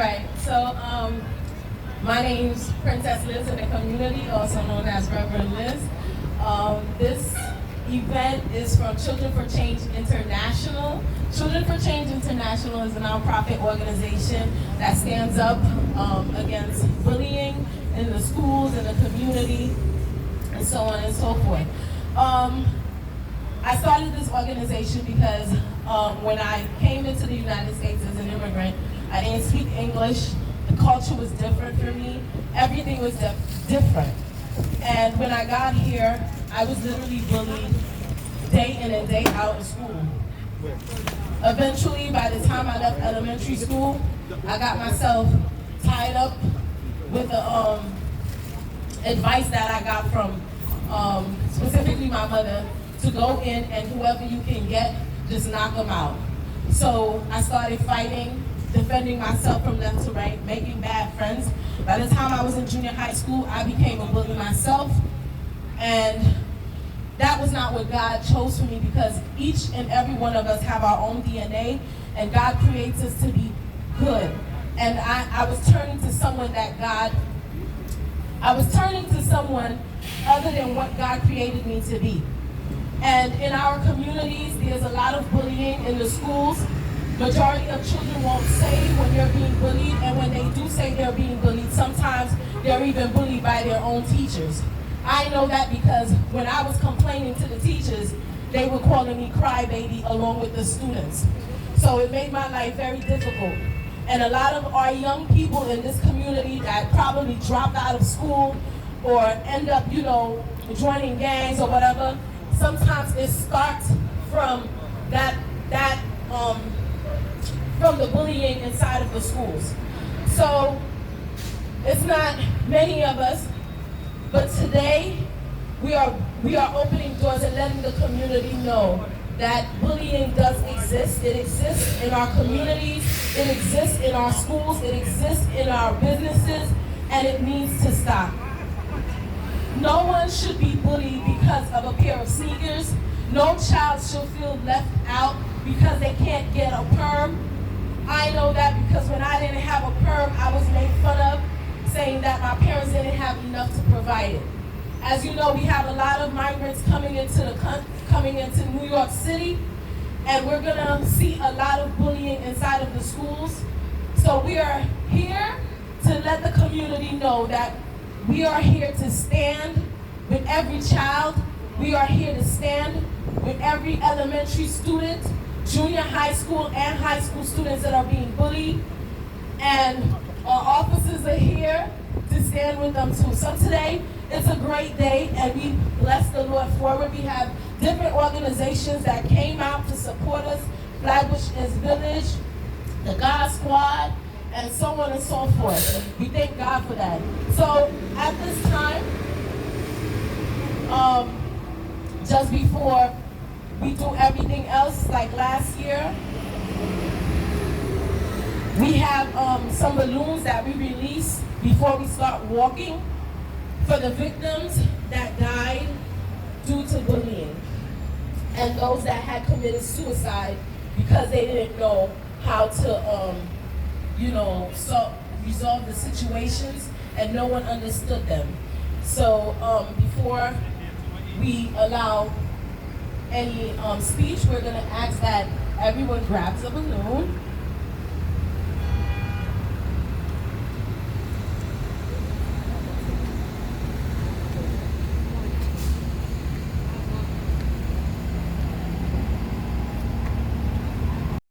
right, so my name's Princess Liz in the community, also known as Reverend Liz. This event is from Children for Change International. Children for Change International is a nonprofit organization that stands up against bullying in the schools, in the community, and so on and so forth. I started this organization because when I came into the United States as an immigrant, I didn't speak English. The culture was different for me. Everything was different. And when I got here, I was literally bullied day in and day out in school. Eventually, by the time I left elementary school, I got myself tied up with the advice that I got from specifically my mother to go in and whoever you can get, just knock them out. So I started fighting, defending myself from left to right, making bad friends. By the time I was in junior high school, I became a bully myself. And that was not what God chose for me, because each and every one of us have our own DNA, and God creates us to be good. And I was turning to someone other than what God created me to be. And in our communities, there's a lot of bullying in the schools. Majority of children won't say when they're being bullied, and when they do say they're being bullied, sometimes they're even bullied by their own teachers. I know that because when I was complaining to the teachers, they were calling me crybaby along with the students. So it made my life very difficult. And a lot of our young people in this community that probably dropped out of school or end up, joining gangs or whatever, sometimes it starts from from the bullying inside of the schools. So it's not many of us, but today we are opening doors and letting the community know that bullying does exist. It exists in our communities, it exists in our schools, it exists in our businesses, and it needs to stop. No one should be bullied because of a pair of sneakers. No child should feel left out because they can't get a perm. I know that because when I didn't have a perm, I was made fun of, saying that my parents didn't have enough to provide it. As you know, we have a lot of migrants coming into New York City, and we're gonna see a lot of bullying inside of the schools. So we are here to let the community know that we are here to stand with every child. We are here to stand with every elementary student, junior high school, and high school students that are being bullied. And our officers are here to stand with them too. So today, it's a great day, and we bless the Lord for it. We have different organizations that came out to support us, Flatbush is Village, the God Squad, and so on and so forth. We thank God for that. So at this time, just before we do everything else, like last year, we have some balloons that we release before we start walking for the victims that died due to bullying and those that had committed suicide because they didn't know how to, resolve the situations, and no one understood them. So before we allow any speech, we're going to ask that everyone grabs a balloon